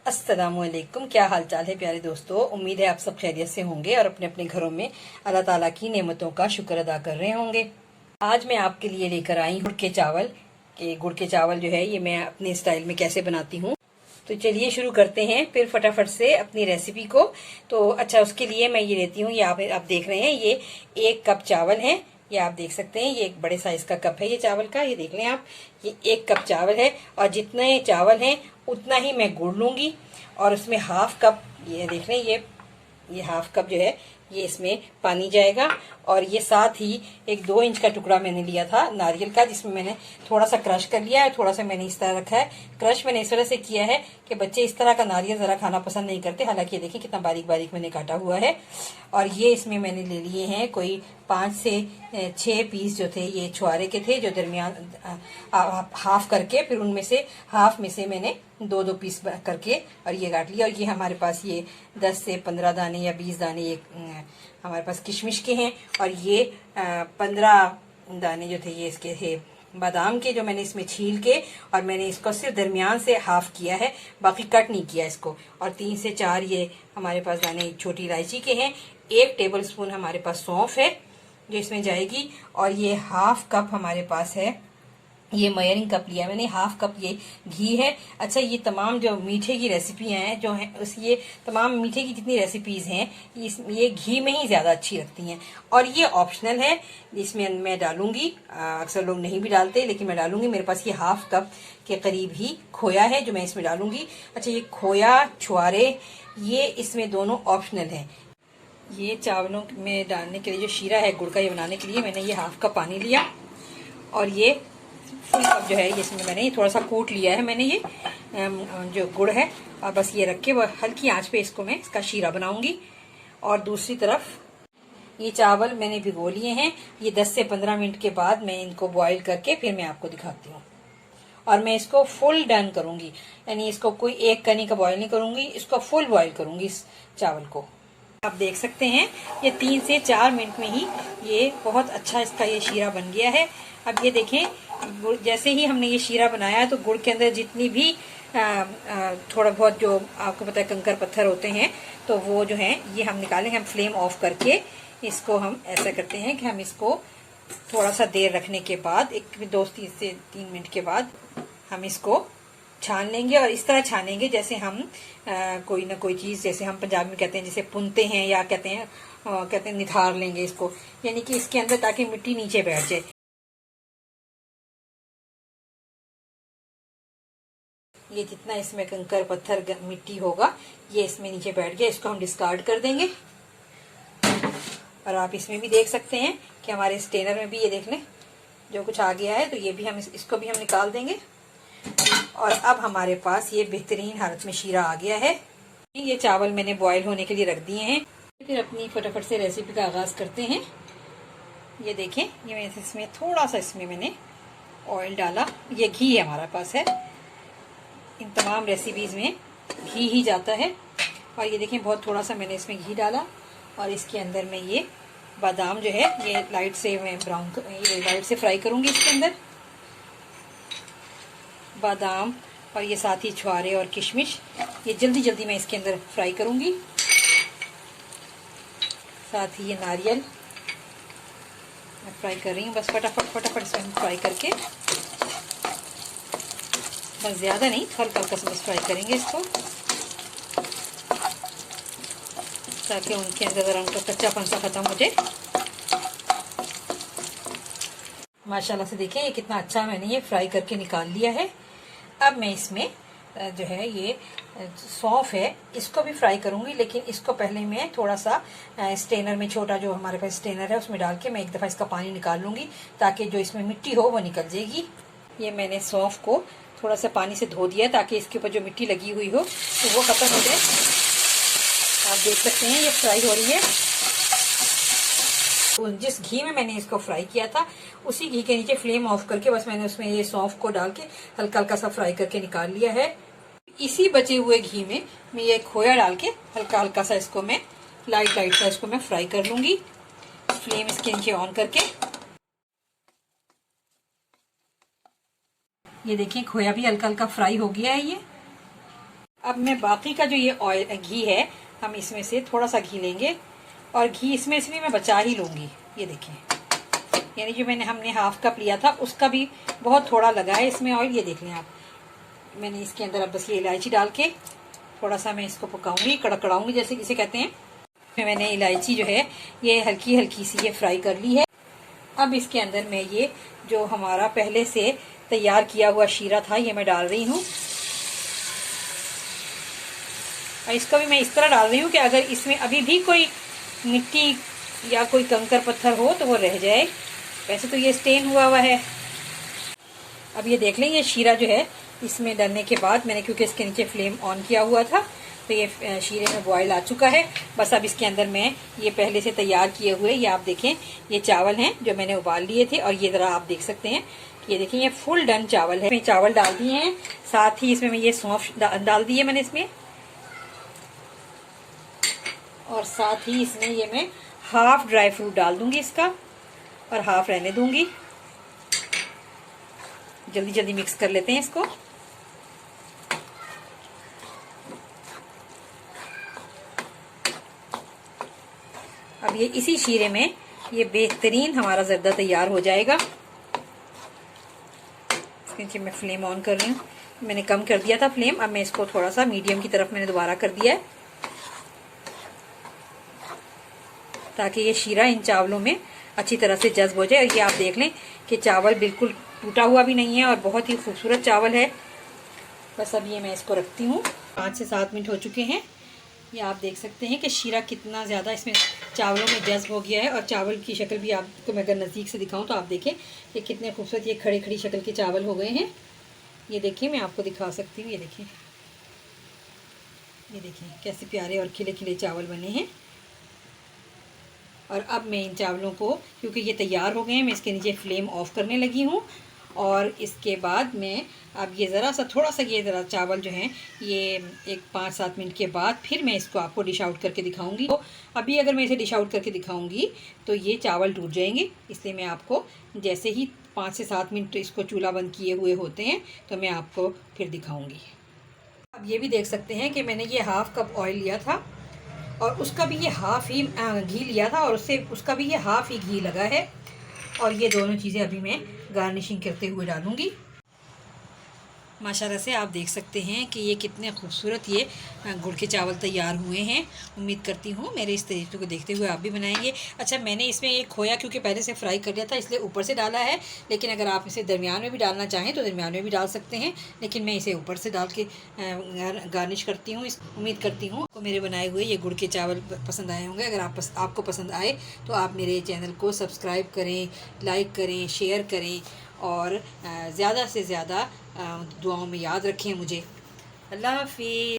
अस्सलामुअलैकुम। क्या हाल चाल है प्यारे दोस्तों। उम्मीद है आप सब खैरियत से होंगे और अपने अपने घरों में अल्लाह ताला की नेमतों का शुक्र अदा कर रहे होंगे। आज मैं आपके लिए लेकर आई गुड़ के चावल। गुड़ के चावल जो है ये मैं अपने स्टाइल में कैसे बनाती हूँ। तो चलिए शुरू करते हैं फिर फटाफट से अपनी रेसिपी को। तो अच्छा, उसके लिए मैं ये लेती हूँ, ये आप देख रहे हैं, ये 1 कप चावल है। ये आप देख सकते हैं, ये एक बड़े साइज का कप है ये चावल का। ये देख लें आप, ये 1 कप चावल है और जितने चावल हैं उतना ही मैं गुड़ लूंगी। और उसमें हाफ कप, ये देख लें, ये हाफ कप जो है ये इसमें पानी जाएगा। और ये साथ ही एक 2 इंच का टुकड़ा मैंने लिया था नारियल का, जिसमें मैंने थोड़ा सा क्रश कर लिया है। थोड़ा सा मैंने इस तरह रखा है। क्रश मैंने इस तरह से किया है कि बच्चे इस तरह का नारियल जरा खाना पसंद नहीं करते। हालांकि ये देखिए कितना बारीक बारीक मैंने काटा हुआ है। और ये इसमें मैंने ले लिए हैं कोई 5 से 6 पीस जो थे ये छुआरे के थे, जो दरमियान हाफ करके, फिर उनमें से हाफ में से मैंने 2-2 पीस करके और ये काट लिया। और ये हमारे पास ये 10 से 15 दाने या 20 दाने ये हमारे पास किशमिश के हैं। और ये 15 दाने जो थे ये इसके थे बादाम के, जो मैंने इसमें छील के और मैंने इसको सिर्फ दरमियान से हाफ किया है, बाकी कट नहीं किया इसको। और 3 से 4 ये हमारे पास दाने छोटी इलायची के हैं। 1 टेबल स्पून हमारे पास सौंफ है जो इसमें जाएगी। और ये हाफ कप हमारे पास है, ये मेजरिंग कप लिया मैंने, हाफ कप ये घी है। अच्छा, ये तमाम जो मीठे की रेसिपियां हैं जो हैं उस ये तमाम मीठे की जितनी रेसिपीज हैं ये घी में ही ज्यादा अच्छी लगती हैं। और ये ऑप्शनल है, इसमें मैं डालूंगी, अक्सर लोग नहीं भी डालते लेकिन मैं डालूंगी। मेरे पास ये हाफ कप के करीब ही खोया है जो मैं इसमें डालूंगी। अच्छा, ये खोया छुआरे ये इसमें दोनों ऑप्शनल है। ये चावलों में डालने के लिए जो शीरा है गुड़ का, ये बनाने के लिए मैंने ये हाफ कप पानी लिया। और ये फुल कप जो है ये इसमें मैंने ये थोड़ा सा कूट लिया है मैंने ये जो गुड़ है। और बस ये रख के वह हल्की आंच पे इसको मैं इसका शीरा बनाऊंगी। और दूसरी तरफ ये चावल मैंने भिगो लिए हैं। ये 10 से 15 मिनट के बाद मैं इनको बॉईल करके फिर मैं आपको दिखाती हूँ। और मैं इसको फुल डन करूंगी, यानी इसको कोई एक कनी का बॉईल नहीं करूंगी, इसको फुल बॉईल करूंगी इस चावल को। आप देख सकते हैं ये 3 से 4 मिनट में ही ये बहुत अच्छा इसका ये शीरा बन गया है। अब ये देखें, जैसे ही हमने ये शीरा बनाया तो गुड़ के अंदर जितनी भी थोड़ा बहुत जो आपको पता है कंकर पत्थर होते हैं तो वो जो है ये हम निकालेंगे। हम फ्लेम ऑफ करके इसको हम ऐसा करते हैं कि हम इसको थोड़ा सा देर रखने के बाद 2 से 3 मिनट के बाद हम इसको छान लेंगे। और इस तरह छानेंगे जैसे हम कोई ना कोई चीज, जैसे हम पंजाबी में कहते हैं जैसे पुनते हैं या कहते हैं निथार लेंगे इसको, यानी कि इसके अंदर ताकि मिट्टी नीचे बैठ जाए। ये जितना इसमें कंकर पत्थर मिट्टी होगा ये इसमें नीचे बैठ गया, इसको हम डिस्कार्ड कर देंगे। और आप इसमें भी देख सकते हैं कि हमारे स्टेनर में भी ये देख लें जो कुछ आ गया है, तो ये भी हम इसको भी हम निकाल देंगे। और अब हमारे पास ये बेहतरीन हालत में शीरा आ गया है। ये चावल मैंने बॉईल होने के लिए रख दिए हैं। फिर अपनी फटाफट से रेसिपी का आगाज करते हैं। ये देखें, ये मैं इसमें थोड़ा सा इसमें मैंने ऑयल डाला, ये घी है हमारे पास है, इन तमाम रेसिपीज में घी ही जाता है। और ये देखें बहुत थोड़ा सा मैंने इसमें घी डाला और इसके अंदर मैं ये बादाम जो है ये लाइट से मैं लाइट से फ्राई करूंगी। इसके अंदर बादाम और ये साथ ही छुआरे और किशमिश ये जल्दी जल्दी मैं इसके अंदर फ्राई करूंगी। साथ ही ये नारियल मैं फ्राई कर रही हूँ, बस फटाफट इसमें हम फ्राई करके, बस ज्यादा नहीं, हल्का हल्का से बस फ्राई करेंगे इसको ताकि उनके अंदर जरा उनका कच्चापन सा खत्म हो जाए। माशाल्लाह से देखें ये कितना अच्छा मैंने ये फ्राई करके निकाल लिया है। अब मैं इसमें जो है ये सौंफ है इसको भी फ्राई करूंगी, लेकिन इसको पहले मैं थोड़ा सा स्टेनर में, छोटा जो हमारे पास स्टेनर है उसमें डाल के मैं एक दफा इसका पानी निकाल लूंगी ताकि जो इसमें मिट्टी हो वो निकल जाएगी। ये मैंने सौंफ को थोड़ा सा पानी से धो दिया ताकि इसके ऊपर जो मिट्टी लगी हुई हो तो वो खत्म हो जाए। आप देख सकते हैं ये फ्राई हो रही है। जिस घी में मैंने इसको फ्राई किया था उसी घी के नीचे फ्लेम ऑफ करके बस मैंने उसमें ये सौंफ को डाल के हल्का हल्का सा फ्राई करके निकाल लिया है। इसी बचे हुए घी में मैं ये खोया डाल के हल्का हल्का सा इसको मैं लाइट सा इसको मैं फ्राई कर लूंगी, फ्लेम इसके नीचे ऑन करके। ये देखिए खोया भी हल्का हल्का फ्राई हो गया है ये। अब मैं बाकी का जो ये ऑयल घी है, हम इसमें से थोड़ा सा घी लेंगे और घी इसमें से भी मैं बचा ही लूँगी। ये देखें, यानी जो हमने हाफ कप लिया था उसका भी बहुत थोड़ा लगा है इसमें ऑयल। ये देख लें आप, मैंने इसके अंदर अब बस ये इलायची डाल के थोड़ा सा मैं इसको पकाऊंगी, कड़कड़ाऊंगी जैसे किसे कहते हैं। मैंने इलायची जो है ये हल्की हल्की सी ये फ्राई कर ली है। अब इसके अंदर मैं ये जो हमारा पहले से तैयार किया हुआ शीरा था ये मैं डाल रही हूँ। और इसको भी मैं इस तरह डाल रही हूँ कि अगर इसमें अभी भी कोई मिट्टी या कोई कंकर पत्थर हो तो वो रह जाए। वैसे तो ये स्टेन हुआ हुआ है। अब ये देख लें, ये शीरा जो है इसमें डालने के बाद मैंने, क्योंकि इसके नीचे फ्लेम ऑन किया हुआ था, तो ये शीरे में बॉयल आ चुका है। बस अब इसके अंदर मैं ये पहले से तैयार किए हुए, ये आप देखें, ये चावल हैं जो मैंने उबाल लिए थे। और ये ज़रा आप देख सकते हैं, ये देखें ये फुल डन चावल है। मैं चावल डाल दिए हैं, साथ ही इसमें मैं ये सौंफ डाल दी है मैंने इसमें, और साथ ही इसमें ये मैं हाफ ड्राई फ्रूट डाल दूंगी इसका और हाफ रहने दूंगी। जल्दी जल्दी मिक्स कर लेते हैं इसको। अब ये इसी शीरे में ये बेहतरीन हमारा ज़र्दा तैयार हो जाएगा। इसके नीचे मैं फ्लेम ऑन कर रही हूँ, मैंने कम कर दिया था फ्लेम, अब मैं इसको थोड़ा सा मीडियम की तरफ मैंने दोबारा कर दिया है, ताकि ये शीरा इन चावलों में अच्छी तरह से जज्ब हो जाए। और ये आप देख लें कि चावल बिल्कुल टूटा हुआ भी नहीं है और बहुत ही खूबसूरत चावल है। बस अब ये मैं इसको रखती हूँ। 5 से 7 मिनट हो चुके हैं। ये आप देख सकते हैं कि शीरा कितना ज़्यादा इसमें चावलों में जज्ब हो गया है। और चावल की शक्ल भी आपको मैं अगर नज़दीक से दिखाऊं तो आप देखें कि कितने खूबसूरत ये खड़ी खड़ी शक्ल के चावल हो गए हैं। ये देखिए, मैं आपको दिखा सकती हूँ, ये देखिए, ये देखिए कैसे प्यारे और खिले खिले चावल बने हैं। और अब मैं इन चावलों को, क्योंकि ये तैयार हो गए हैं, मैं इसके नीचे फ्लेम ऑफ करने लगी हूँ। और इसके बाद मैं अब ये ज़रा सा थोड़ा सा ये ज़रा चावल जो हैं ये एक 5-7 मिनट के बाद फिर मैं इसको आपको डिश आउट करके दिखाऊंगी। तो अभी अगर मैं इसे डिश आउट करके दिखाऊंगी तो ये चावल टूट जाएंगे, इसलिए मैं आपको जैसे ही 5 से 7 मिनट इसको चूल्हा बंद किए हुए होते हैं तो मैं आपको फिर दिखाऊँगी। अब ये भी देख सकते हैं कि मैंने ये हाफ़ कप ऑयल लिया था और उसका भी ये हाफ़ ही घी लिया था और उसका भी ये हाफ़ ही घी लगा है। और ये दोनों चीज़ें अभी मैं गार्निशिंग करते हुए डालूँगी। माशाल्लाह से आप देख सकते हैं कि ये कितने खूबसूरत ये गुड़ के चावल तैयार हुए हैं। उम्मीद करती हूँ मेरे इस तरीके को देखते हुए आप भी बनाएंगे। अच्छा, मैंने इसमें ये खोया क्योंकि पहले से फ्राई कर लिया था इसलिए ऊपर से डाला है, लेकिन अगर आप इसे दरमियान में भी डालना चाहें तो दरमियान में भी डाल सकते हैं, लेकिन मैं इसे ऊपर से डाल के गार्निश करती हूँ। उम्मीद करती हूँ आपको मेरे बनाए हुए ये गुड़ के चावल पसंद आए होंगे। अगर आपको पसंद आए तो आप मेरे चैनल को सब्सक्राइब करें, लाइक करें, शेयर करें और ज़्यादा से ज़्यादा दुआओं में याद रखें मुझे। अल्लाह हाफ़िज़।